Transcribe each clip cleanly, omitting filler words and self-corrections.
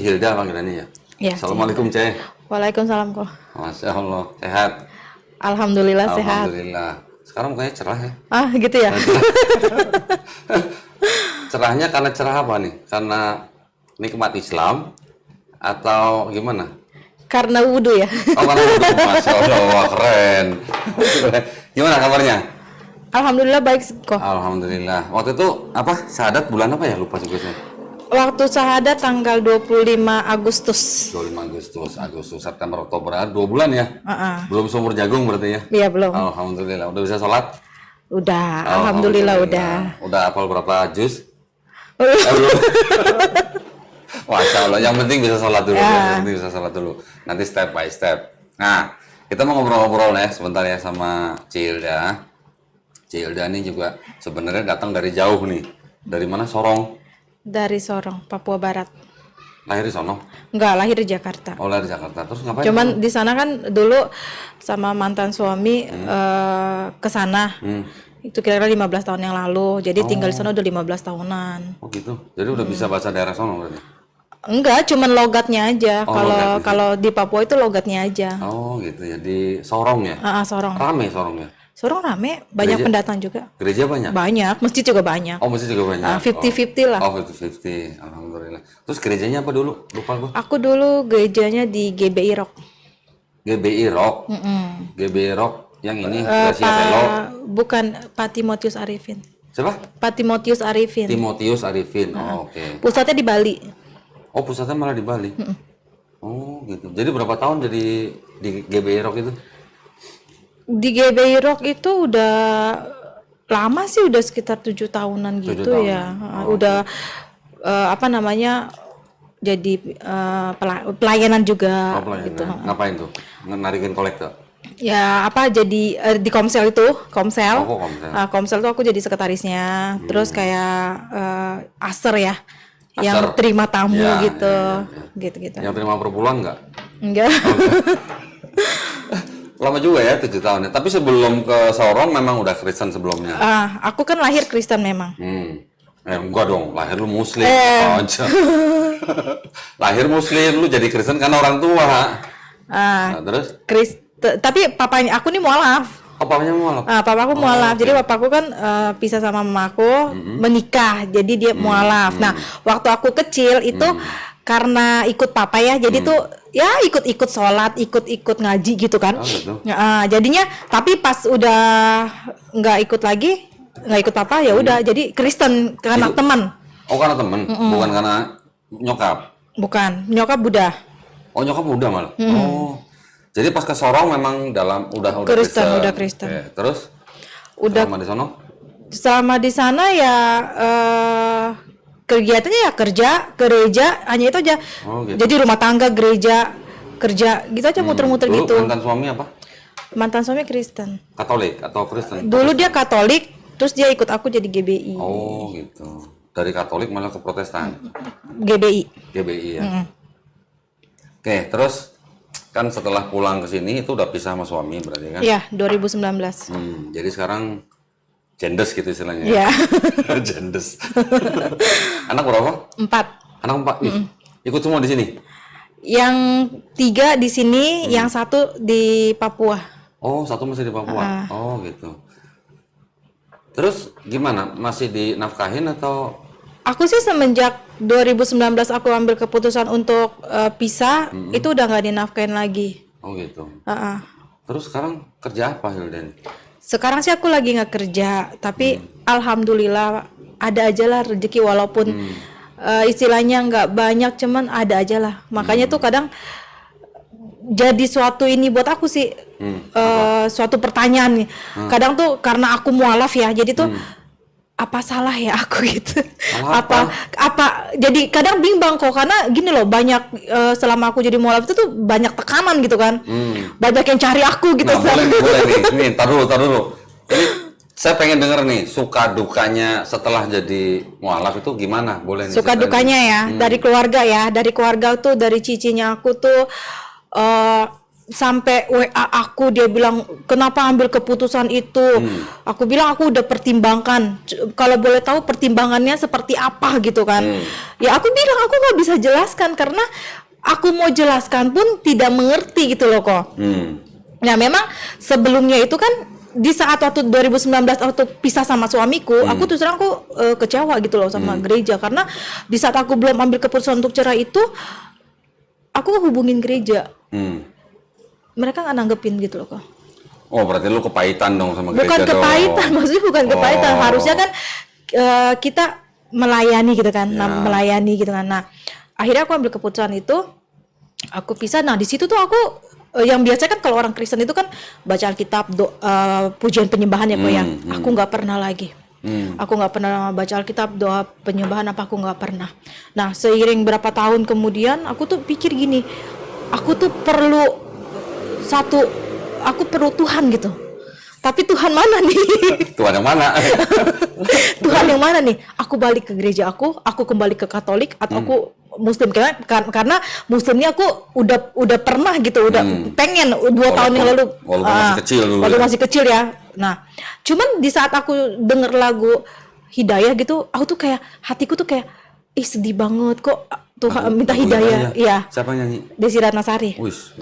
Hilda panggilannya ya? Ya, Assalamualaikum, Ceh. Waalaikumsalam kok. Masya Allah, sehat? Alhamdulillah sehat. Alhamdulillah. Sekarang kayaknya cerah ya? Ah, gitu ya. Cerahnya karena cerah apa nih? Karena nikmat Islam atau gimana? Karena wudhu ya. Oh, karena udah, Masya Allah, wah, keren. Gimana kabarnya? Alhamdulillah baik kok. Alhamdulillah. Waktu itu apa? Syahadat bulan apa ya? Lupa juga saya. Waktu syahadat tanggal 25 Agustus. 25 Agustus, September, Oktober, 2 bulan ya? Belum sumur jagung berarti ya? Iya, belum. Alhamdulillah. Udah bisa sholat? Udah, alhamdulillah udah. Udah hafal berapa juz? Belum. Masya Allah, yang penting bisa sholat dulu. Ya. Yang penting bisa sholat dulu. Nanti step by step. Nah, kita mau ngobrol-ngobrol ya sebentar ya sama Cilda. Cilda ini juga sebenarnya datang dari jauh nih. Dari mana? Sorong? Dari Sorong, Papua Barat. Lahir di sono? Enggak, lahir di Jakarta. Oh, lahir di Jakarta. Terus ngapain? Cuman di sana kan dulu sama mantan suami ke sana. Itu kira-kira 15 tahun yang lalu. Jadi tinggal di sana udah 15 tahunan. Oh gitu. Jadi udah bisa bahasa daerah sono berarti? Enggak, cuman logatnya aja. Oh, Kalau logat. kalau di Papua itu logatnya aja. Oh gitu ya. Di Sorong ya? Sorong. Rame Sorong ya? Sorong rame, banyak Gereja? pendatang juga. Gereja banyak? Banyak, masjid juga banyak. Oh, masjid juga banyak? 50-50 lah. Oh, 50-50. Alhamdulillah. Terus gerejanya apa dulu? Lupa gua. Aku dulu gerejanya di GBI Rock. GBI Rock? GBI Rock yang ini? Gracia Telo? Bukan, Pak Timotius Arifin. Siapa? Pak Timotius Arifin. Timotius Arifin. Oh, oke. Pusatnya di Bali. Oh, pusatnya malah di Bali? Oh, gitu. Jadi berapa tahun jadi di GBI Rock itu? Di GBI Rock itu udah lama sih, udah sekitar 7 tahunan 7 gitu tahun. ya. Udah apa namanya, jadi pelayanan juga Oh, pelayanan. gitu. Ngapain tuh? Narikin kolektor? Ya apa, jadi di Komsel itu, Komsel. Oh, kok Komsel? Komsel tuh aku jadi sekretarisnya. Terus kayak aser ya, yang Aser. terima tamu Ya, gitu, ya. gitu-gitu. Yang terima per bulan nggak? Enggak. Lama juga ya, 7 tahun ya. Tapi sebelum ke Sorong memang udah Kristen sebelumnya? Aku kan lahir Kristen memang. Enggak dong, lahir lu Muslim. Aja. Lahir Muslim, lu jadi Kristen karena orang tua. Nah, terus? Tapi papanya aku nih mualaf. Oh, papanya mualaf? Papa aku mualaf. Jadi papaku kan pisah sama mamaku, menikah. Jadi dia mualaf. Nah, waktu aku kecil itu karena ikut papa ya, jadi tuh ya ikut-ikut sholat, ikut-ikut ngaji gitu kan. Oh, gitu. Jadinya, tapi pas udah nggak ikut lagi, nggak ikut papa, ya udah jadi Kristen karena teman. Oh, karena temen, bukan karena nyokap? Bukan, nyokap Buddha. Oh, nyokap muda malah? Oh, jadi pas ke Sorong memang udah Kristen, udah Kristen. Oke, terus? Udah. Selama di sono? Selama di sana ya kegiatannya ya kerja, gereja, hanya itu aja. Oh, gitu. Jadi rumah tangga, gereja, kerja, gitu aja muter-muter Dulu gitu. mantan suami apa? Mantan suami Kristen. Katolik atau Kristen? Dulu dia Katolik, terus dia ikut aku jadi GBI. Oh, gitu. Dari Katolik malah ke Protestan? GBI. GBI ya? Oke, terus kan setelah pulang ke sini itu udah pisah sama suami berarti kan? Iya, 2019. Jadi sekarang jendes gitu istilahnya. Iya. Jendes. Anak berapa? 4. Anak 4. Ih, ikut semua di sini? Yang 3 di sini, yang 1 di Papua. Oh, 1 masih di Papua. Oh, gitu. Terus gimana? Masih dinafkahin atau? Aku sih semenjak 2019 aku ambil keputusan untuk pisah, itu udah nggak dinafkahin lagi. Oh, gitu. Terus Terus sekarang kerja apa Hilden? sekarang sih aku lagi nggak kerja, tapi alhamdulillah ada aja lah rezeki, walaupun istilahnya nggak banyak, cuman ada aja lah. Makanya tuh kadang jadi suatu ini buat aku sih, suatu pertanyaan nih. Kadang tuh karena aku mualaf ya, jadi tuh apa salah ya aku gitu. Apa jadi kadang bimbang kok, karena gini loh, banyak selama aku jadi mualaf itu tuh banyak tekanan gitu kan. Banyak yang cari aku gitu. Nah, boleh nih. Nih, tar dulu. Ini saya pengen denger nih, suka dukanya setelah jadi mualaf itu gimana? Boleh nih. Suka dukanya ya, dari keluarga ya. Dari keluarga tuh, dari cicinya aku tuh sampai WA aku, dia bilang kenapa ambil keputusan itu. Aku bilang aku udah pertimbangkan, kalau boleh tahu pertimbangannya seperti apa gitu kan. Ya aku bilang aku nggak bisa jelaskan karena aku mau jelaskan pun tidak mengerti gitu loh kok. Nah memang sebelumnya itu kan di saat waktu 2019 waktu pisah sama suamiku, aku terus terang aku kecewa gitu loh sama gereja, karena di saat aku belum ambil keputusan untuk cerai itu aku hubungin gereja. Mereka nggak nanggepin gitu loh kok. Oh, berarti lu kepahitan dong sama gereja. Bukan kepahitan, maksudnya bukan kepahitan. Harusnya kan kita melayani gitu kan, melayani gitu kan. Nah, akhirnya aku ambil keputusan itu, aku pisah. Nah, di situ tuh aku yang biasa kan kalau orang Kristen itu kan baca Alkitab, pujian penyembahan ya kok ya. Aku nggak pernah lagi. Aku nggak pernah baca Alkitab, doa penyembahan apa aku nggak pernah. Nah, seiring berapa tahun kemudian, aku tuh pikir gini, aku tuh perlu aku perlu Tuhan gitu. Tapi Tuhan mana nih? Tuhan yang mana? Tuhan yang mana nih? Aku balik ke gereja aku kembali ke Katolik atau aku Muslim, karena Muslimnya aku udah pernah gitu, udah pengen 2 tahun yang lalu. Walaupun masih kecil dulu. Waktu masih kecil ya. Nah, cuman di saat aku denger lagu Hidayah gitu, aku tuh kayak hatiku tuh kayak sedih banget kok. Tuhan minta hidayah. Iya. Siapa nyanyi? Desi Ratnasari. Wis.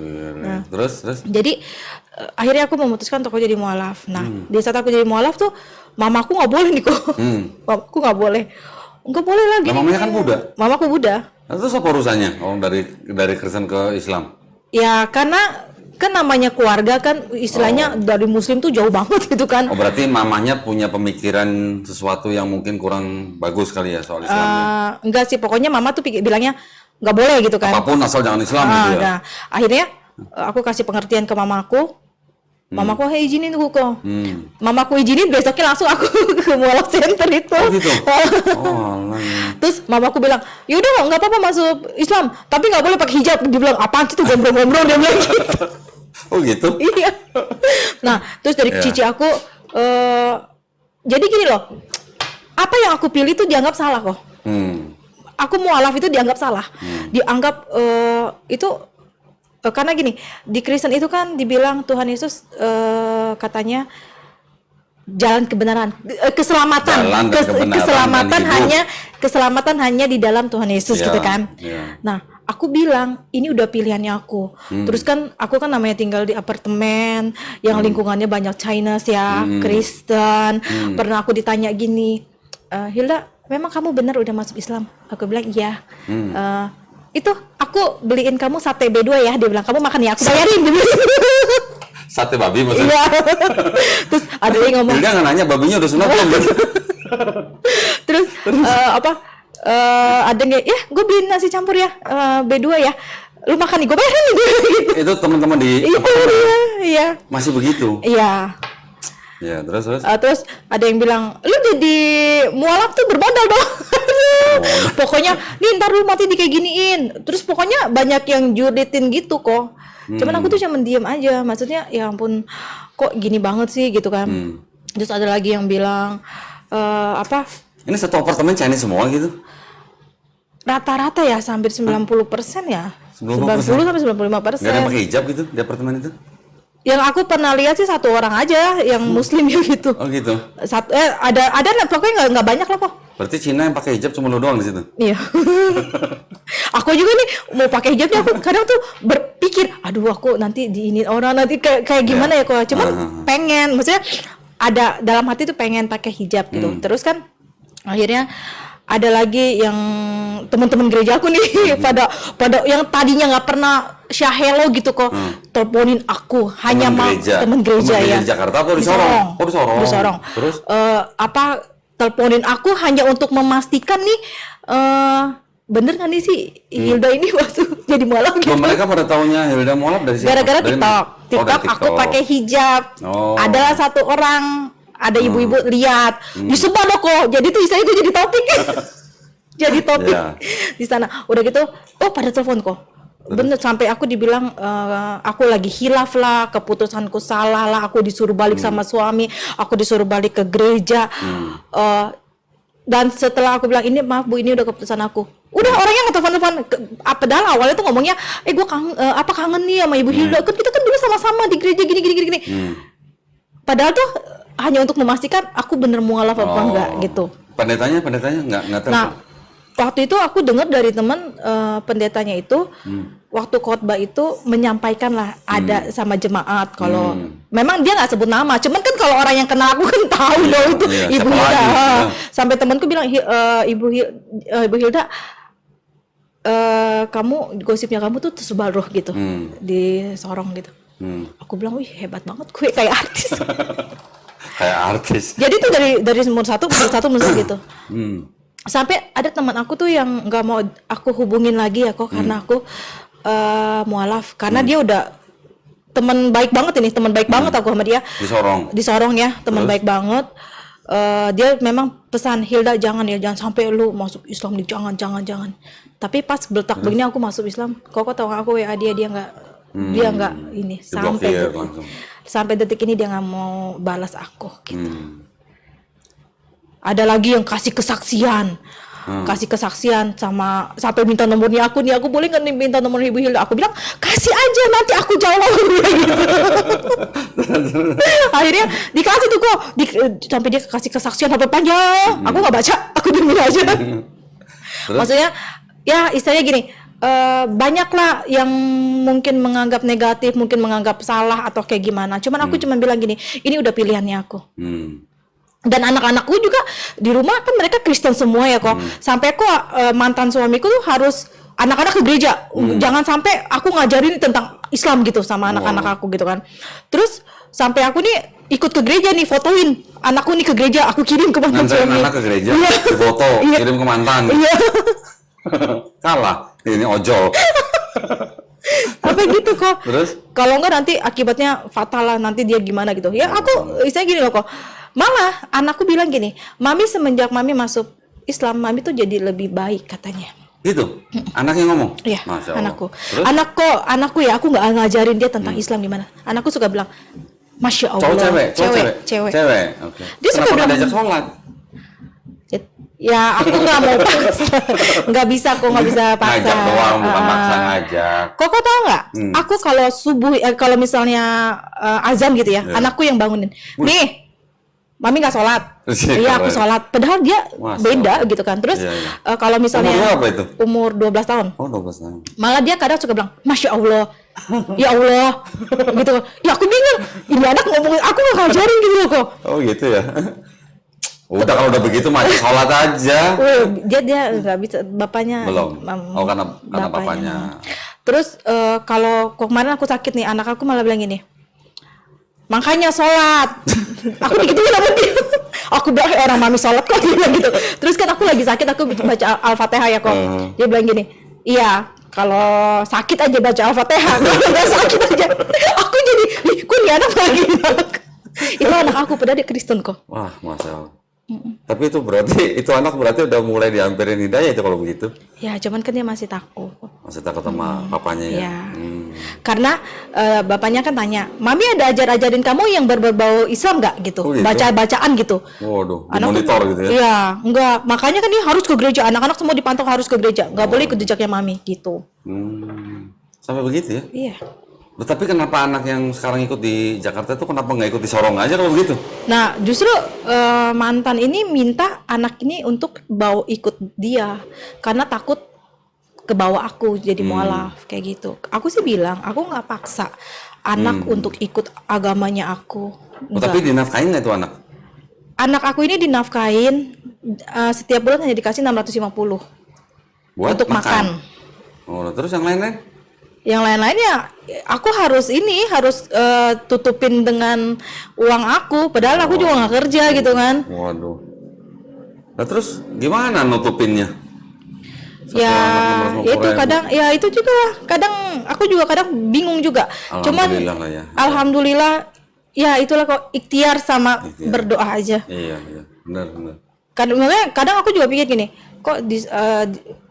Terus. Jadi akhirnya aku memutuskan untuk aku jadi mualaf. Nah, di saat aku jadi mualaf tuh mamaku nggak boleh nih kok. Mamaku nggak boleh lagi. Nah, mamanya kan Buddha. Mamaku Buddha. Nah, terus apa urusannya? Oh, dari Kristen ke Islam? Ya karena kan namanya keluarga kan istilahnya dari Muslim tuh jauh banget gitu kan. Oh, berarti mamanya punya pemikiran sesuatu yang mungkin kurang bagus kali ya soal Islamnya? Enggak sih, pokoknya mama tuh bilangnya nggak boleh gitu kan. Apapun asal jangan Islam gitu ya. Nah, akhirnya aku kasih pengertian ke mamaku. Mamaku izinin aku kok. Mamaku izinin, besoknya langsung aku ke mualaf center itu. Oh gitu. Oh, terus mamaku bilang, yaudah nggak apa-apa masuk Islam, tapi nggak boleh pakai hijab. Dia bilang, apaan sih tuh gombrong-gombrong, dia bilang gitu. Oh gitu. Iya. Nah, terus dari cici aku, jadi gini loh, apa yang aku pilih itu dianggap salah kok. Aku mualaf itu dianggap salah, dianggap itu karena gini, di Kristen itu kan dibilang Tuhan Yesus katanya jalan kebenaran, keselamatan, keselamatan hanya di dalam Tuhan Yesus gitu kan. Nah, aku bilang ini udah pilihannya aku. Terus kan aku kan namanya tinggal di apartemen yang lingkungannya banyak Chinese ya, Kristen. Pernah aku ditanya gini, Hilda, memang kamu benar udah masuk Islam? Aku bilang iya. Itu aku beliin kamu sate B2 ya, dia bilang kamu makan ya, aku bayarin. Dia bilang. Sate babi maksudnya? Iya. Terus ada yang ngomong, Hilda nggak nanya babinya udah sunat belum? Terus ada yang ya gue beliin nasi campur ya, B2 ya, lu makan nih, gue bayarin nih. Gitu. Itu teman-teman di Iya. Masih begitu? Iya. Ya, terus. Terus ada yang bilang, lu jadi mualaf tuh bermodal dong. Pokoknya, nih ntar lu mati di kayak giniin. Terus pokoknya banyak yang julitin gitu kok. Cuman aku tuh cuma diem aja. Maksudnya, ya ampun, kok gini banget sih gitu kan. Terus ada lagi yang bilang, Ini satu apartemen Chinese semua gitu? Rata-rata ya, hampir 90% ya. 90 sampai 95%. Nggak ada yang pakai hijab gitu di apartemen itu? Yang aku pernah lihat sih satu orang aja yang Muslim ya gitu. Oh gitu. Ada pokoknya nggak banyak lah kok. Berarti Cina yang pakai hijab cuma lu doang di situ? Iya. Aku juga nih mau pakai hijabnya, aku kadang tuh berpikir, aduh aku nanti diinin orang nanti kayak gimana ya kok. Cuman pengen, maksudnya ada dalam hati tuh pengen pakai hijab gitu. Terus kan akhirnya ada lagi yang teman-teman gereja aku nih pada yang tadinya nggak pernah syahelo gitu kok, teleponin aku hanya teman gereja ya. Di Jakarta atau di Sorong? Oh, di Sorong. Terus teleponin aku hanya untuk memastikan nih bener nggak nih sih Hilda ini masuk jadi mualaf gitu. Mereka pada tahunya Hilda mualaf dari siapa? Gara-gara TikTok aku pakai hijab. Adalah satu orang, ada ibu-ibu lihat, disebar loh kok. Jadi tuh istilahnya itu jadi topik. Jadi topik di sana. Udah gitu, pada telepon kok. Bener, sampai aku dibilang aku lagi hilaf lah, keputusanku salah lah, aku disuruh balik sama suami, aku disuruh balik ke gereja. Dan setelah aku bilang ini maaf Bu, ini udah keputusan aku, Udah orangnya ngetelepon-telepon, padahal awalnya tuh ngomongnya, gue kangen nih sama Ibu Hilda, kan kita kan dulu sama-sama di gereja gini. Padahal tuh hanya untuk memastikan aku bener mualaf apa enggak gitu. Pendetanya nggak telepon. Nah, waktu itu aku dengar dari teman pendetanya itu, waktu khotbah itu menyampaikan lah ada sama jemaat kalau memang dia nggak sebut nama, cuman kan kalau orang yang kenal aku kan tahu dong itu Ibu Hilda. Sampai temanku bilang, Ibu Hilda, kamu gosipnya kamu tuh tersebar roh gitu di Sorong gitu. Aku bilang, wih hebat banget gue kayak artis. Kayak artis. Jadi tuh dari umur satu gitu. Sampai ada teman aku tuh yang nggak mau aku hubungin lagi ya kok, karena aku mualaf, karena dia udah teman baik banget aku sama dia. Di Sorong ya, teman baik banget. Dia memang pesan, Hilda jangan sampai lu masuk Islam nih, jangan. Tapi pas beletak begini aku masuk Islam, kok tahu aku WA dia nggak ini sampai detik ini dia nggak mau balas aku gitu. Ada lagi yang kasih kesaksian sama sampai minta nomornya aku boleh nggak nih minta nomor Ibu Hilda? Aku bilang kasih aja nanti aku jawab gitu. Akhirnya dikasih tuh kok, sampai dia kasih kesaksian apa panjang. Aku nggak baca, aku diemin aja. Maksudnya ya istilahnya gini, banyaklah yang mungkin menganggap negatif, mungkin menganggap salah atau kayak gimana. Cuman aku cuma bilang gini, ini udah pilihannya aku. Dan anak-anakku juga di rumah kan mereka Kristen semua ya kok. Sampai kok mantan suamiku tuh harus anak-anak ke gereja. Jangan sampai aku ngajarin tentang Islam gitu sama anak-anak aku gitu kan. Terus sampai aku nih ikut ke gereja nih, fotoin anakku nih ke gereja, aku kirim ke mantan suami. Anak ke gereja, foto, kirim ke mantan. Kalah, ini ojol. Apa gitu kok. Terus? Kalau enggak nanti akibatnya fatal lah, nanti dia gimana gitu. Ya aku istilahnya gini loh kok. Malah anakku bilang gini, Mami semenjak Mami masuk Islam, Mami tuh jadi lebih baik katanya. Gitu? Anaknya ngomong? Iya, Masya Allah. anakku. Terus? Anakku ya, aku nggak ngajarin dia tentang Islam gimana. Anakku suka bilang, Masya Allah. Cewek. Oke. Dia suka bilang, diajak sholat? Ya aku nggak mau paksa, nggak bisa paksa. Ngajak doang, bukan paksa ngajak. Kok tahu nggak? Aku kalau subuh, kalau misalnya azan gitu ya, anakku yang bangunin. Nih, Mami nggak sholat. Iya aku sholat. Padahal dia beda gitu kan. Terus kalau misalnya umur berapa itu? Umur 12 tahun. Oh 12 tahun. Malah dia kadang suka bilang, Masya Allah, ya Allah, gitu. Ya aku bingung, ini anak ngomongin aku nggak ngajarin gitu loh kok. Oh gitu ya. Udah kalau udah begitu mah sholat aja. Dia nggak bisa, bapaknya belum. Karena bapaknya. Terus kalau kemarin aku sakit nih, anak aku malah bilang gini, makanya sholat. Aku digituin sama dia. Aku bilang orang Mami sholat kok, dia bilang gitu. Terus kan aku lagi sakit, aku baca Al-Fatihah ya kok. Dia bilang gini, iya kalau sakit aja baca Al-Fatihah, kalau nggak sakit aja. Aku jadi, kok dia anak lagi itu anak aku, padahal dia Kristen kok. Wah, Masya Allah. Tapi itu anak berarti udah mulai dihampirin hidayah itu kalau begitu. Ya, cuman kan dia masih takut. Masih takut sama papanya ya. Karena bapaknya kan tanya, Mami ada ajarin kamu yang berbau Islam nggak gitu? Oh, gitu? Baca-bacaan gitu. Waduh, Anak dimonitor gitu ya? Iya, enggak. Makanya kan dia harus ke gereja. Anak-anak semua dipantau harus ke gereja. Nggak boleh ikut jejaknya Mami gitu. Sampai begitu ya? Iya. Tapi kenapa anak yang sekarang ikut di Jakarta itu kenapa nggak ikut di Sorong aja kalau begitu? Nah, justru mantan ini minta anak ini untuk bawa ikut dia karena takut kebawa aku jadi mualaf kayak gitu. Aku sih bilang, aku nggak paksa anak untuk ikut agamanya aku. Tapi dinafkahin nggak itu anak? Anak aku ini dinafkahin setiap bulan hanya dikasih 650 buat untuk makan. Oh, terus yang lain-lain? Yang lain-lainnya aku harus tutupin dengan uang aku, padahal aku juga nggak kerja gitu kan. Waduh. Nah terus gimana nutupinnya? Ya itu kadang ya itu juga kadang aku juga kadang bingung juga. Cuman alhamdulillah ya itulah kok, ikhtiar sama berdoa aja. Iya benar. Kadang aku juga pikir gini, kok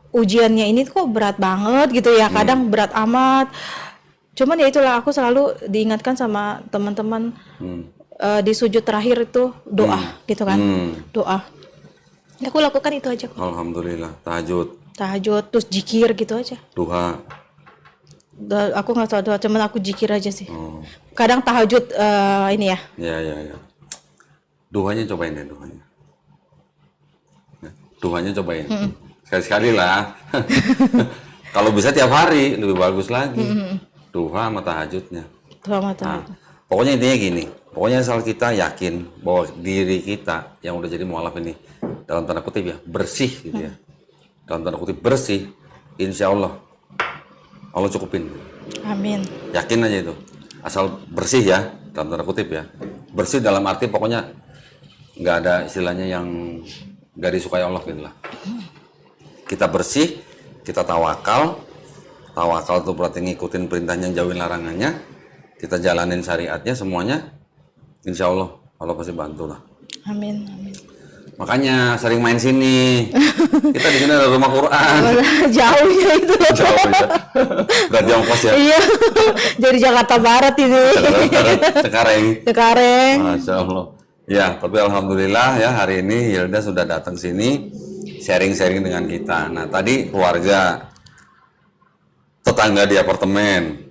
ujiannya ini kok berat banget gitu ya, kadang berat amat. Cuman ya itulah, aku selalu diingatkan sama teman-teman di sujud terakhir itu doa gitu kan. Doa. Aku lakukan itu aja kok. Alhamdulillah, tahajud. tahajud terus jikir gitu aja. Duha. Aku nggak tahu doa, cuman aku jikir aja sih. Oh. Kadang tahajud ini ya. Ya. Duhanya cobain deh duhanya. Ya, duhanya cobain. Sekali-sekali lah. Kalau bisa tiap hari lebih bagus lagi. Duha sama tahajudnya. Doa mata. Nah, pokoknya intinya gini. Pokoknya asal kita yakin bahwa diri kita yang udah jadi mualaf ini dalam tanda kutip ya bersih gitu ya. Dalam tanda kutip bersih, insya Allah cukupin. Amin. Yakin aja itu. Asal bersih ya, dalam tanda kutip ya. Bersih dalam arti pokoknya nggak ada istilahnya yang nggak disukai Allah gitu lah. Kita bersih, kita tawakal. Tawakal itu berarti ngikutin perintahnya, jauhin larangannya. Kita jalanin syariatnya semuanya. Insya Allah pasti bantu lah. Amin. Makanya sering main sini. Kita di sini ada rumah Quran. Jauhnya itu. Jauh ya. Berarti ongkos ya. Iya. Dari Jakarta Barat ini. Cengkareng. Masya Allah. Ya, tapi alhamdulillah ya hari ini Hilda sudah datang sini sharing-sharing dengan kita. Nah, tadi keluarga, tetangga di apartemen,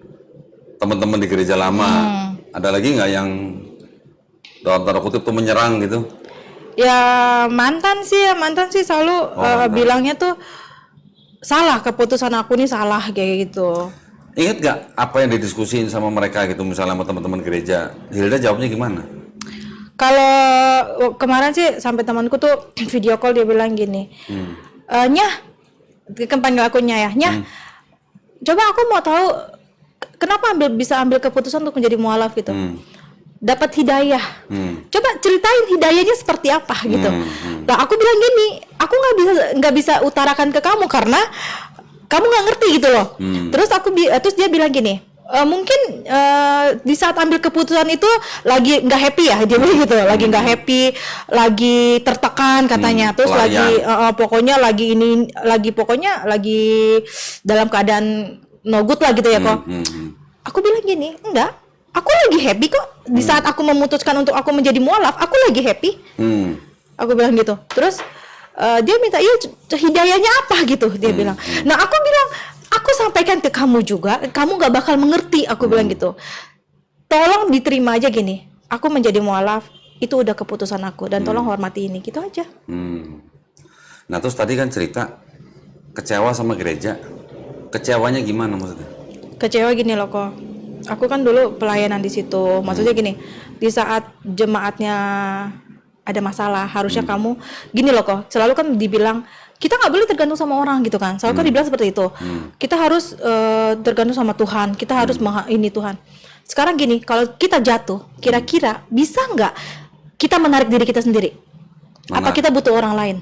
teman-teman di gereja lama. Ada lagi nggak yang dalam tanda kutip tuh menyerang gitu? Ya mantan sih selalu bilangnya tuh salah, keputusan aku nih salah kayak gitu. Ingat gak apa yang didiskusiin sama mereka gitu, misalnya sama teman-teman gereja? Hilda jawabnya gimana? Kalau kemarin sih sampai temanku tuh video call dia bilang gini, Nyah, kan panggil aku Nyah ya, Nyah, coba aku mau tahu kenapa bisa ambil keputusan untuk menjadi mualaf gitu. Dapat hidayah. Coba ceritain hidayahnya seperti apa gitu. Nah, aku bilang gini, aku nggak bisa utarakan ke kamu karena kamu nggak ngerti gitu loh. Terus dia bilang gini, mungkin di saat ambil keputusan itu lagi nggak happy ya, dia bilang gitu, lagi nggak happy, lagi tertekan katanya. Terus pokoknya lagi dalam keadaan no good lah gitu ya kok. Aku bilang gini, enggak. Aku lagi happy kok. Di saat aku memutuskan untuk aku menjadi mualaf, aku lagi happy. Aku bilang gitu. Terus dia minta, iya hidayahnya apa gitu. Dia bilang. Nah aku bilang, aku sampaikan ke kamu juga, kamu gak bakal mengerti. Aku bilang gitu. Tolong diterima aja gini. Aku menjadi mualaf, itu udah keputusan aku. Dan tolong hormati ini, gitu aja. Nah terus tadi kan cerita kecewa sama gereja. Kecewanya gimana maksudnya? Kecewa gini loh kok. Aku kan dulu pelayanan di situ. Maksudnya gini, di saat jemaatnya ada masalah, harusnya kamu gini loh kok. Selalu kan dibilang kita nggak boleh tergantung sama orang gitu kan. Selalu kan dibilang seperti itu. Kita harus tergantung sama Tuhan. Kita harus ini Tuhan. Sekarang gini, kalau kita jatuh, kira-kira bisa nggak kita menarik diri kita sendiri? Apa kita butuh orang lain?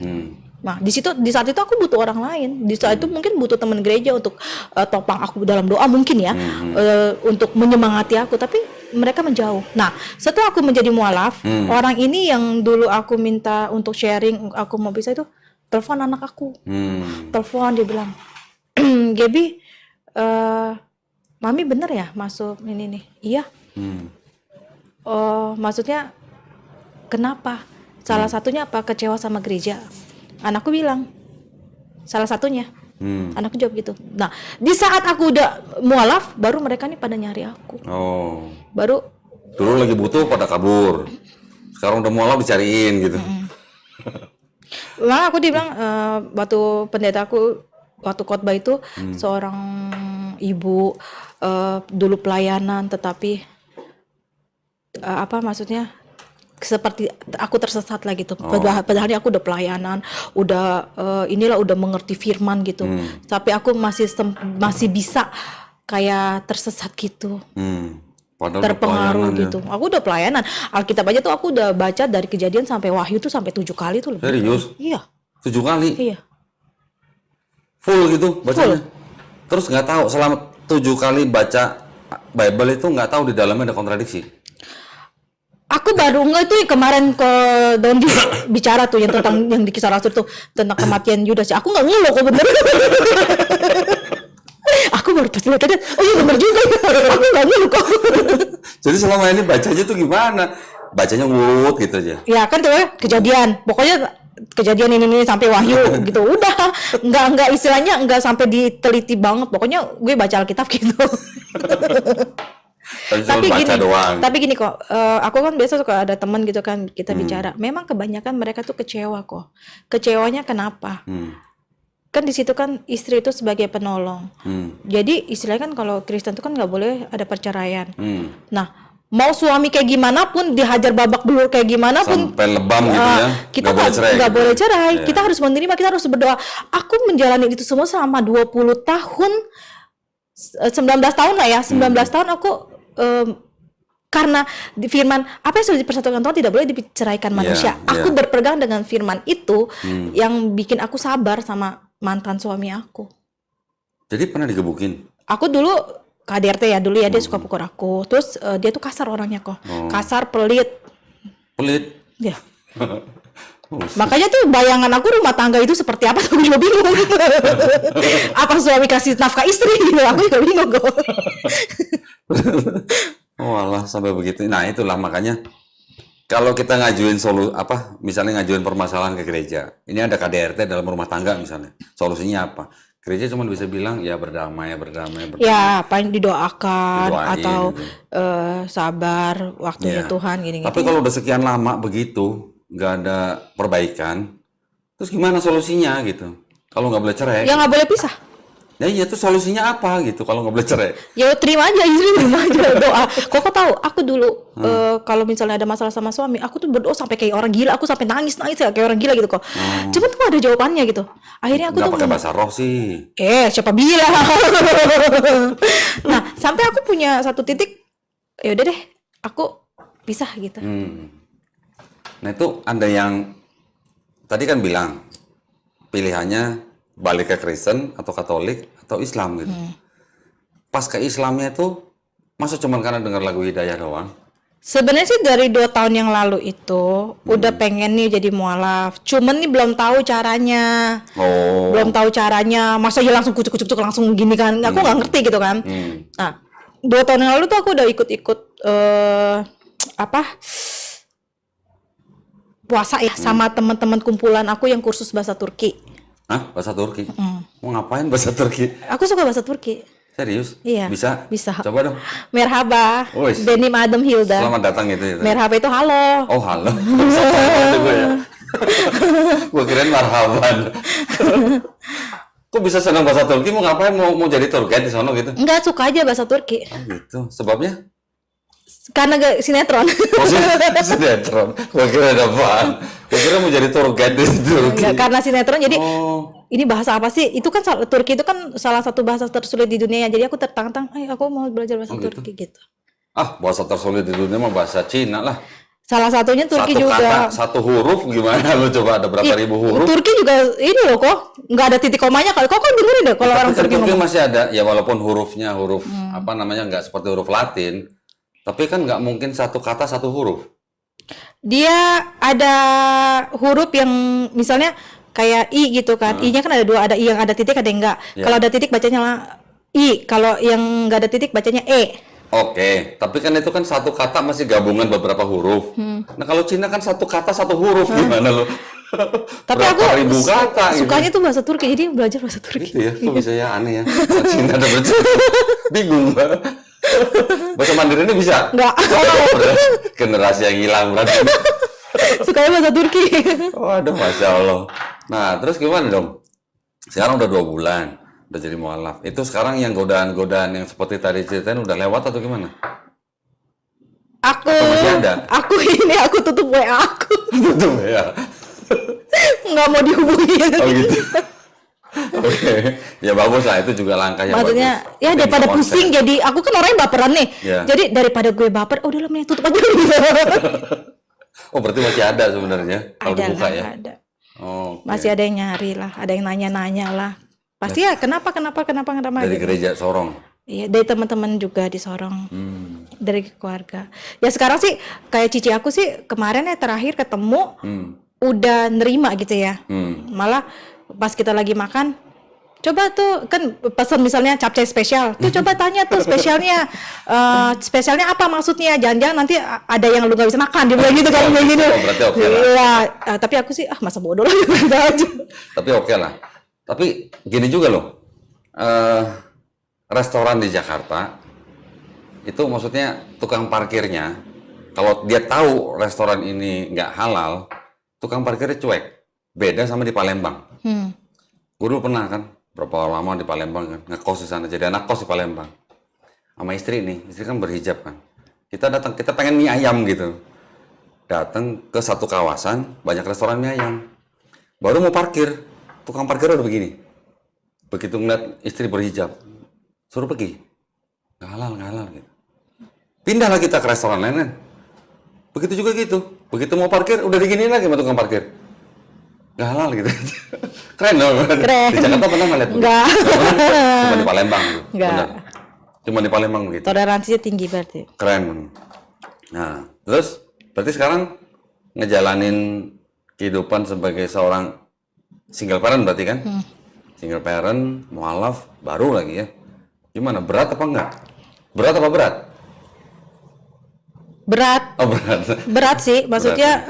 Nah, di saat itu aku butuh orang lain. Di saat itu mungkin butuh teman gereja untuk topang aku dalam doa mungkin ya, untuk menyemangati aku. Tapi mereka menjauh. Nah, setelah aku menjadi mualaf, orang ini yang dulu aku minta untuk sharing, aku mau bisa itu, telepon anak aku. Telepon dia bilang, Gaby, Mami bener ya masuk ini nih? Iya. Oh, maksudnya kenapa? Salah satunya apa? Kecewa sama gereja. Anakku bilang, salah satunya. Anakku jawab gitu. Nah, di saat aku udah mualaf, baru mereka nih pada nyari aku. Oh. Baru. Dulu lagi butuh pada kabur. Sekarang udah mualaf dicariin gitu. Malah aku dibilang, waktu pendeta aku, waktu khotbah itu, seorang ibu dulu pelayanan, tetapi apa maksudnya? Seperti aku tersesat lah gitu. Padahal aku udah pelayanan, udah udah mengerti firman gitu. Tapi aku masih bisa kayak tersesat gitu. Padahal terpengaruh gitu. Ya. Aku udah pelayanan. Alkitab aja tuh aku udah baca dari Kejadian sampai Wahyu tuh sampai 7 kali tuh lebih. Serius? Iya. 7 kali? Iya. Full gitu bacanya? Full. Terus nggak tahu selama 7 kali baca Bible itu nggak tahu di dalamnya ada kontradiksi? Aku baru nggak tuh kemarin ke Dondi bicara tuh yang tentang yang di Kisah Rasul tuh tentang kematian Yudas. Aku nggak ngeluh kok bener. Aku baru pas lihat tadi, oh iya bener juga. Aku nggak ngeluh kok. Jadi selama ini bacanya tuh gimana? Bacanya ngurut gitu aja? Ya kan tuh ya, Kejadian. Pokoknya kejadian ini sampai wahyu gitu. Udah, nggak istilahnya nggak sampai diteliti banget. Pokoknya gue baca Alkitab gitu. Tapi cuma baca doang. Tapi gini kok, aku kan biasa suka ada teman gitu kan, kita bicara. Memang kebanyakan mereka tuh kecewa kok. Kecewanya kenapa? Kan di situ kan istri itu sebagai penolong. Jadi istilahnya kan kalau Kristen itu kan nggak boleh ada perceraian. Nah, mau suami kayak gimana pun, dihajar babak belur kayak gimana pun, sampai lebam gitu ya, kita nggak boleh cerai. Kita harus menerima, kita harus berdoa. Aku menjalani itu semua selama 20 tahun, 19 tahun lah ya, 19 tahun aku karena di firman apa yang sudah dipersatukan Tuhan tidak boleh diceraikan manusia. Aku berpegang dengan firman itu yang bikin aku sabar sama mantan suami aku. Jadi pernah digebukin? Aku dulu KDRT ya dulu ya, dia suka pukul aku. Terus dia tuh kasar orangnya kok. Kasar, pelit. Pelit? Ya. Makanya tuh bayangan aku rumah tangga itu seperti apa, aku juga bingung. Apa suami kasih nafkah istri gitu, aku juga bingung kok. Oh alah, sampai begitu. Nah itulah makanya kalau kita ngajuin misalnya ngajuin permasalahan ke gereja, ini ada KDRT dalam rumah tangga misalnya, solusinya apa? Gereja cuma bisa bilang ya berdamai. Ya, apa yang didoakan Didoain, atau gitu. Sabar waktunya Tuhan gini-gini. Tapi kalau udah sekian lama begitu, nggak ada perbaikan, terus gimana solusinya gitu? Kalau nggak boleh cerai? Ya nggak boleh pisah. Ya iya tuh solusinya apa gitu kalau nggak boleh cerai? Ya terima aja, istri terima aja doa. Kok tahu? Aku dulu kalau misalnya ada masalah sama suami, aku tuh berdoa sampai kayak orang gila. Aku sampai nangis ya, kayak orang gila gitu kok. Cuman tuh ada jawabannya gitu. Akhirnya aku nggak tuh pakai bahasa roh sih. siapa bilang? Nah, sampai aku punya satu titik, ya udah deh, aku pisah gitu. Nah itu ada yang tadi kan bilang pilihannya balik ke Kristen atau Katolik atau Islam gitu. Pas ke Islamnya itu masa cuma karena dengar lagu Hidayah doang? Sebenarnya sih dari 2 tahun yang lalu itu udah pengen nih jadi mualaf. Cuman nih belum tahu caranya. Belum tahu caranya. Masa ya langsung kucuk langsung gini kan. Aku nggak ngerti gitu kan. Nah, 2 tahun yang lalu tuh aku udah ikut-ikut puasa ya sama teman-teman kumpulan aku yang kursus bahasa Turki. Hah? Bahasa Turki? Mau ngapain bahasa Turki? Aku suka bahasa Turki. Serius? Iya. Bisa? Coba dong. Merhaba. Wih. Benim Adem Hilda. Selamat datang gitu. Merhaba itu halo. Oh halo. Itu gue ya. Gue kirain marhaban. Kok bisa senang bahasa Turki? Mau ngapain? Mau jadi tour guide di sana gitu? Enggak, suka aja bahasa Turki. Oh gitu. Sebabnya? Karena sinetron. Oh, sinetron. Gue kira ada apaan. Gue kira mau jadi tour guide di Turki. Enggak, karena sinetron jadi ini bahasa apa sih? Itu kan Turki itu kan salah satu bahasa tersulit di dunia. Jadi aku tertantang, aku mau belajar bahasa Turki gitu. Bahasa tersulit di dunia mah bahasa Cina lah. Salah satunya Turki satu juga. Satu huruf gimana? Lu coba ada berapa ribu huruf? Turki juga ini loh kok, nggak ada titik komanya. Kok dengerin deh kalau orang Turki ngomong. Masih ada, ya walaupun hurufnya huruf nggak seperti huruf Latin, tapi kan nggak mungkin satu kata satu huruf. Dia ada huruf yang misalnya kayak I gitu kan, I-nya kan ada 2, ada I yang ada titik ada yang enggak. Kalau ada titik bacanya lah I, kalau yang nggak ada titik bacanya E. Oke, tapi kan itu kan satu kata masih gabungan beberapa huruf. Nah kalau Cina kan satu kata satu huruf, gimana lo? Tapi aku ribu kata, sukanya gitu. tuh bahasa Turki, jadi belajar bahasa Turki. Gitu ya, kok bisa ya aneh ya? Cina ada bingung. Bahasa Mandarin ini bisa? Enggak. Generasi yang hilang berarti. Sukanya bahasa Turki. Waduh, Masya Allah. Nah, terus gimana dong? Sekarang udah 2 bulan, udah jadi mualaf. Itu sekarang yang godaan-godaan yang seperti tadi ceritain udah lewat atau gimana? Aku masih ada? Aku tutup WA aku. Tutup ya? Nggak mau dihubungin. Oh gitu? Oke. Ya bagus lah, itu juga langkah yang maksudnya, bagus. ya daripada pusing, jadi aku kan orangnya baperan nih. Jadi daripada gue baper, udah lah mending tutup aja. Oh berarti masih ada sebenarnya kalau dibuka ya? Ada. Oh, okay. Masih ada yang nyari lah, ada yang nanya-nanya lah. Pasti ya kenapa dari gitu. Gereja Sorong? Iya, dari teman-teman juga di Sorong, dari keluarga. Ya sekarang sih kayak cici aku sih kemarin ya terakhir ketemu udah nerima gitu ya. Malah pas kita lagi makan, coba tuh kan pesan misalnya capcay spesial, tuh coba tanya tuh spesialnya, spesialnya apa maksudnya? Jangan-jangan nanti ada yang lu nggak bisa makan, dia bilang gitu kan, kayak gini. Berarti oke lah. Iya, tapi aku sih masa bodoh lah gitu aja. Tapi oke lah. Tapi gini juga loh, restoran di Jakarta itu maksudnya tukang parkirnya, kalau dia tahu restoran ini nggak halal, tukang parkirnya cuek. Beda sama di Palembang. Gue dulu pernah kan, berapa lama di Palembang kan, ngekos di sana, jadi anak kos di Palembang. Sama istri nih, istri kan berhijab kan. Kita datang, kita pengen mie ayam gitu. Datang ke satu kawasan, banyak restoran mie ayam. Baru mau parkir, tukang parkir udah begini. Begitu ngeliat istri berhijab, suruh pergi. Nggak halal gitu. Pindahlah kita ke restoran lain kan. Begitu juga gitu. Begitu mau parkir, udah diginiin lagi sama tukang parkir. Nggak halal gitu. Keren dong. Keren. Di Jakarta pernah nggak lihat? Nggak. Cuma di Palembang. Nggak. Benar. Cuma di Palembang begitu. Toleransinya tinggi berarti. Keren. Nah, terus berarti sekarang ngejalanin kehidupan sebagai seorang single parent berarti kan? Single parent, mualaf, baru lagi ya. Gimana? Berat apa enggak? Berat apa berat? Berat. Oh, berat. Berat sih, maksudnya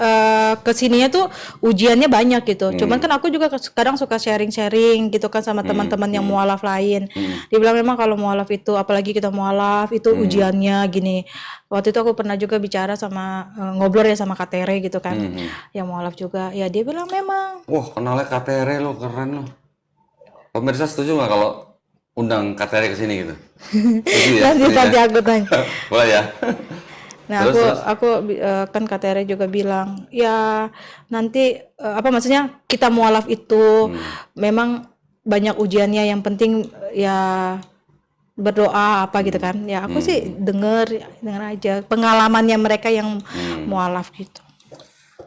kesininya tuh ujiannya banyak gitu. Cuman kan aku juga kadang suka sharing-sharing gitu kan sama teman-teman yang mualaf lain. Dibilang memang kalau mualaf itu, apalagi kita mualaf itu ujiannya gini. Waktu itu aku pernah juga bicara sama ngobrol ya sama Kak Tere gitu kan, yang mualaf juga. Ya dia bilang memang. Wah, kenalnya KTR lo, keren lo. Pemirsa setuju nggak kalau undang KTR ke sini gitu? Setuju ya? Nanti aku tanya. Boleh ya? Nah, Terus, aku kan Kak Tere juga bilang, ya nanti apa maksudnya kita mualaf itu memang banyak ujiannya, yang penting ya berdoa apa gitu kan. Ya aku sih denger aja pengalamannya mereka yang mualaf gitu.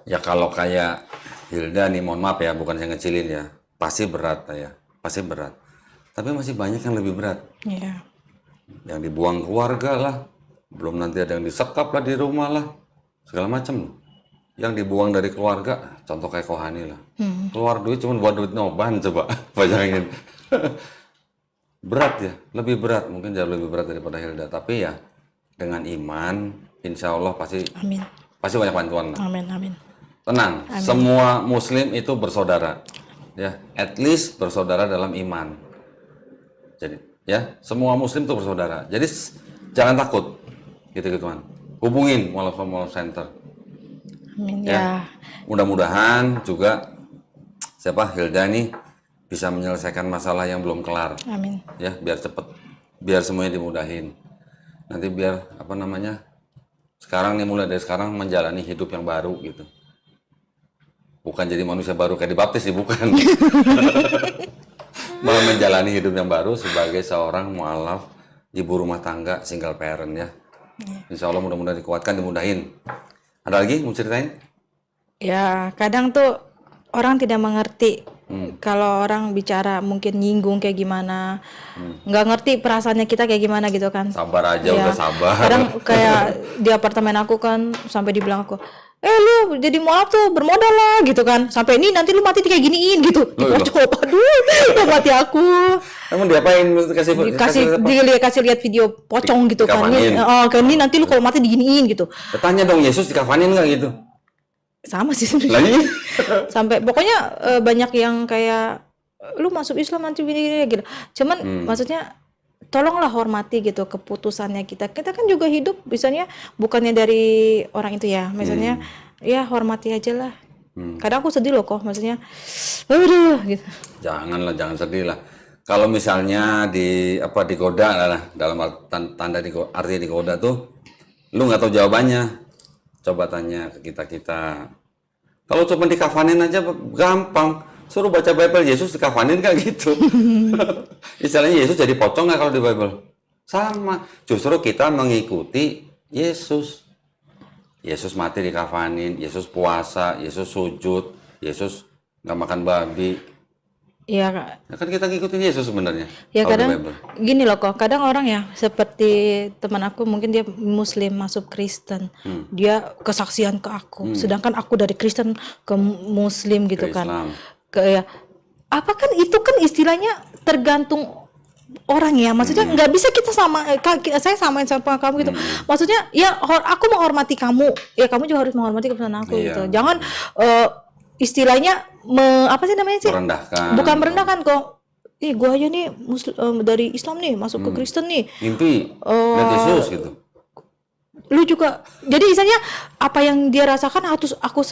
ya kalau kayak Hilda nih, mohon maaf ya, bukan saya ngecilin ya. Pasti berat ya, pasti berat. Tapi masih banyak yang lebih berat. Iya. Yang dibuang keluarga lah. Belum nanti ada yang disekap lah di rumah lah. Segala macam. Yang dibuang dari keluarga, contoh kayak Kohani lah. Keluar duit cuma buat duit noban, coba bayangin. Berat ya, lebih berat. Mungkin jauh lebih berat daripada Hilda. Tapi ya, dengan iman, insya Allah pasti Amin. pasti banyak bantuan lah. Amin. Amin. Tenang, semua muslim itu bersaudara. Ya, at least bersaudara dalam iman. Jadi, ya, semua muslim itu bersaudara. Jadi jangan takut. Gitu-gituan. Hubungin mualaf center. Amin Ya. Mudah-mudahan juga siapa Hilda nih bisa menyelesaikan masalah yang belum kelar. Amin. Ya, biar cepet, biar semuanya dimudahin. Nanti biar apa namanya? Sekarang nih, mulai dari sekarang menjalani hidup yang baru gitu. Bukan jadi manusia baru kayak dibaptis sih, bukan. Malah menjalani hidup yang baru sebagai seorang mualaf, ibu rumah tangga, single parent ya. Insya Allah mudah-mudahan dikuatkan, dimudahin. Ada lagi mau ceritain? Ya, kadang tuh orang tidak mengerti. Kalau orang bicara mungkin nyinggung kayak gimana, nggak ngerti perasaannya kita kayak gimana gitu kan. Sabar aja, Ya, udah sabar. kadang kayak di apartemen aku kan sampai dibilang aku, lu jadi mualaf tuh bermodal lah gitu kan. Sampai ini nanti lu mati kayak giniin gitu. Dipocok, aduh, mati aku. Emang diapain? Kasih Kasih lihat video pocong gitu kan. Dikafanin. Kan ini nanti lu kalau mati diginiin gitu. Tanya dong, Yesus dikafanin nggak gitu? Sama sih sebenarnya. Lagi? Sampai pokoknya banyak yang kayak lu masuk Islam nanti gini gitu. Cuman maksudnya tolonglah hormati gitu keputusannya kita. Kita kan juga hidup misalnya bukannya dari orang itu ya. Misalnya ya hormati aja lah. Kadang aku sedih loh kok, maksudnya aduh gitu. Janganlah, jangan sedih lah. Kalau misalnya digoda lah, dalam tanda arti digoda tuh, lu nggak tahu jawabannya. Coba tanya ke kita. Kalau cuma dikafanin aja gampang. Suruh baca Bible, Yesus dikafanin kayak gitu. Istilahnya Yesus jadi pocong nggak kalau di Bible? Sama. Justru kita mengikuti Yesus. Yesus mati dikafanin, Yesus puasa, Yesus sujud, Yesus nggak makan babi. Iya, Ya kan kita ngikutin Yesus sebenarnya. ya kalau di kadang Bible. gini loh kok, kadang orang ya seperti teman aku mungkin dia Muslim masuk Kristen, dia kesaksian ke aku, sedangkan aku dari Kristen ke Muslim gitu Ke kan, Islam. ya apa kan itu kan istilahnya tergantung orang ya, maksudnya nggak bisa kita saya samain sama kamu gitu, maksudnya ya aku menghormati kamu, ya kamu juga harus menghormati keputusan aku Iya. gitu, jangan istilahnya apa sih namanya sih, Merendahkan. bukan merendahkan kok, gua aja nih dari Islam nih masuk ke Kristen nih, Mimpi lihat Yesus gitu. lu juga jadi misalnya apa yang dia rasakan harus aku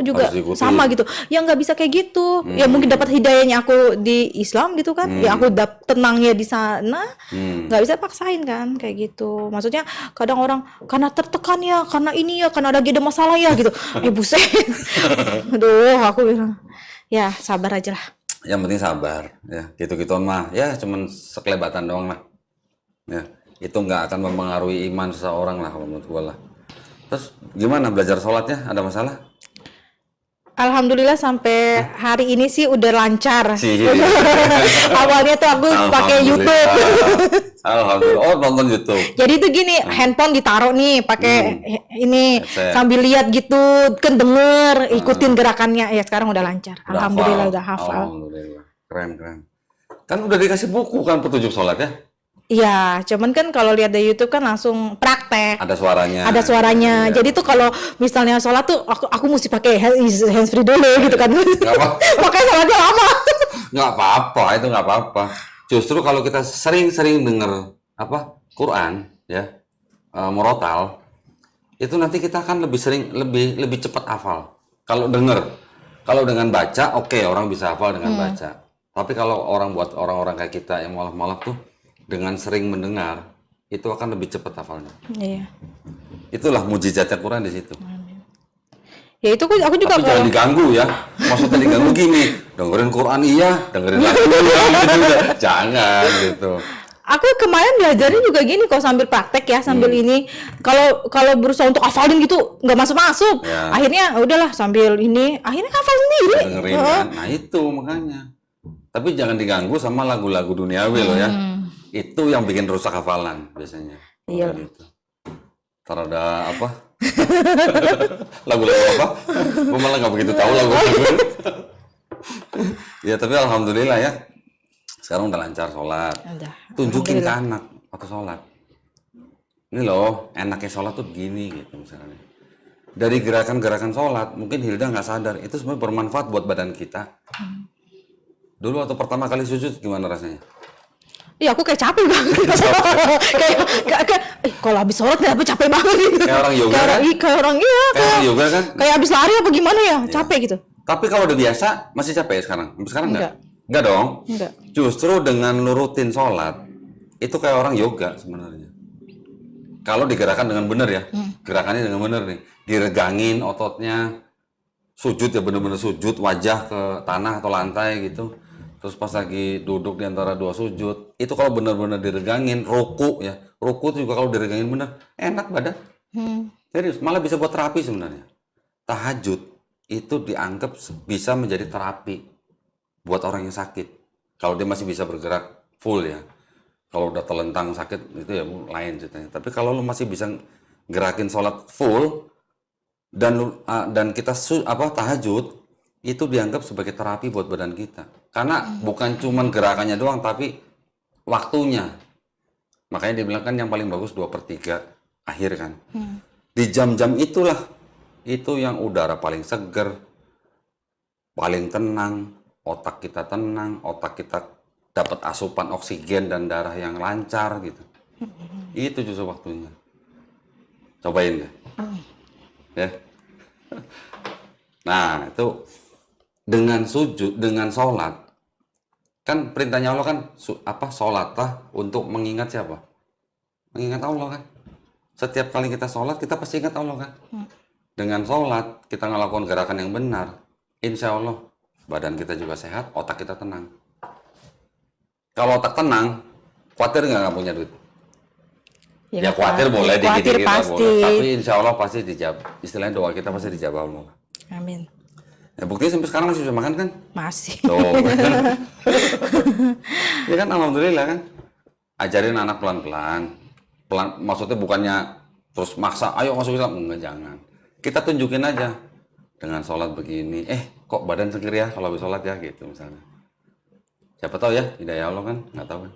juga Harus diikuti. sama gitu, ya nggak bisa kayak gitu, ya mungkin dapat hidayahnya aku di Islam gitu kan, ya aku tenangnya di sana, nggak bisa paksain kan kayak gitu, maksudnya kadang orang karena tertekan ya, karena ini ya, karena ada masalah ya gitu, ya buset, aduh aku bilang ya sabar aja lah. Yang penting sabar, ya gitu-gituan mah, ya cuman sekelebatan doang lah, ya itu nggak akan mempengaruhi iman seseorang lah kalau menurut gua lah. Terus gimana belajar sholatnya, ada masalah? Alhamdulillah sampai hari ini sih udah lancar. Sih. Awalnya tuh aku pakai YouTube. Alhamdulillah. Oh, nonton YouTube. Jadi tuh gini, handphone ditaruh nih pakai ini Headset. sambil lihat gitu, kan denger, ikutin gerakannya. Ya sekarang udah lancar. Alhamdulillah udah hafal. Alhamdulillah. Keren. Kan udah dikasih buku kan petunjuk sholat ya? Iya, cuman kan kalau lihat di YouTube kan langsung praktek. Ada suaranya. Ada suaranya. Iya. Jadi tuh kalau misalnya sholat tuh aku mesti pakai hands free dulu gitu kan. Nggak apa. Makanya sholatnya lama. Nggak apa-apa, itu nggak apa-apa. Justru kalau kita sering-sering denger Quran ya, murotal, itu nanti kita akan lebih cepat hafal. Kalau dengan baca, oke, orang bisa hafal dengan baca. Tapi kalau buat orang-orang kayak kita yang molaf-molaf tuh, dengan sering mendengar, itu akan lebih cepat hafalnya. Iya. Itulah mujizatnya Quran di situ. Ya itu aku juga Tapi jangan diganggu ya. Maksudnya diganggu gini, dengerin Quran iya, dengerin lagu iya, jangan gitu. Aku kemarin belajarnya juga gini kok, sambil praktek ya, sambil ini. Kalau berusaha untuk hafalin gitu nggak masuk. Ya. Akhirnya udahlah sambil ini, akhirnya hafal sendiri. Dengerin kan. Nah itu makanya. Tapi jangan diganggu sama lagu-lagu duniawi loh ya. Itu yang bikin rusak hafalan biasanya. Iya. Gitu. Ntar ada apa? Lagu-lagu apa? Gue malah nggak begitu tahu lagu-lagu. Ya tapi alhamdulillah ya. Sekarang udah lancar sholat. Udah. Tunjukin ke anak waktu sholat. Ini loh, enaknya sholat tuh begini gitu misalnya. Dari gerakan-gerakan sholat, mungkin Hilda nggak sadar, itu sebenarnya bermanfaat buat badan kita. Dulu waktu pertama kali sujud gimana rasanya? Iya, aku kayak capek banget. kayak kalau habis sholat aku capek banget gitu. Kayak orang yoga kan? Kayak orang Kayak yoga kan? kayak habis lari apa gimana ya, capek gitu. Tapi kalau udah biasa, masih capek ya sekarang? Sampai sekarang Enggak. Enggak dong? Enggak. Justru dengan nurutin sholat, itu kayak orang yoga sebenarnya. Kalau digerakkan dengan benar ya, gerakannya dengan benar nih. Diregangin ototnya, sujud ya bener-bener sujud, wajah ke tanah atau lantai gitu. Terus pas lagi duduk di antara dua sujud, itu kalau benar-benar diregangin, ruku ya. Ruku juga kalau diregangin bener, enak badan. Serius, malah bisa buat terapi sebenarnya. Tahajud itu dianggap bisa menjadi terapi buat orang yang sakit. Kalau dia masih bisa bergerak full ya. Kalau udah telentang sakit itu ya lain ceritanya. Tapi kalau lu masih bisa gerakin sholat full dan kita tahajud, itu dianggap sebagai terapi buat badan kita. Karena bukan cuman gerakannya doang, tapi waktunya. Makanya dibilang kan yang paling bagus 2/3 akhir kan. Di jam-jam itulah, itu yang udara paling seger, paling tenang, otak kita tenang, otak kita dapat asupan oksigen dan darah yang lancar gitu. Itu justru waktunya. Cobain deh. Ya. Nah, itu dengan sujud, dengan sholat, kan perintahnya Allah kan sholatlah untuk mengingat siapa? Mengingat Allah kan. Setiap kali kita sholat, kita pasti ingat Allah kan. Dengan sholat, kita ngelakukan gerakan yang benar, insya Allah badan kita juga sehat, otak kita tenang. Kalau otak tenang, khawatir nggak punya duit? Ya khawatir boleh, dikit-dikit lah boleh. Tapi insya Allah pasti dijawab. Istilahnya doa kita pasti dijawab Allah. Amin. Ya buktinya sampai sekarang masih bisa makan kan? Masih. Tuh. Ya kan alhamdulillah kan. Ajarin anak pelan-pelan. Maksudnya bukannya terus maksa, ayo masuk Islam. Enggak, jangan. Kita tunjukin aja. Dengan sholat begini, kok badan seger ya kalau habis sholat ya gitu misalnya. Siapa tahu ya, hidayah Allah kan, nggak tahu kan.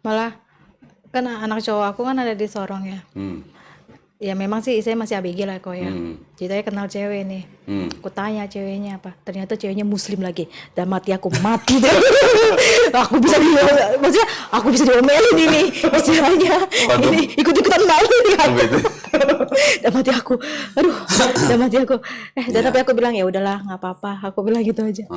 Malah kan anak cowok aku kan ada di Sorong ya. Ya memang sih saya masih ABG lah kok ya. Jadi saya kenal cewek nih. Aku tanya ceweknya apa. Ternyata ceweknya muslim lagi. Dan mati aku mati deh. Maksudnya aku bisa diomelin ini istilahnya. Waduh. Ini ikut-ikutan malu nih aku. Begitu. Dan mati aku. Aduh, dan mati aku. Dan tapi aku bilang ya udahlah nggak apa-apa. Aku bilang gitu aja.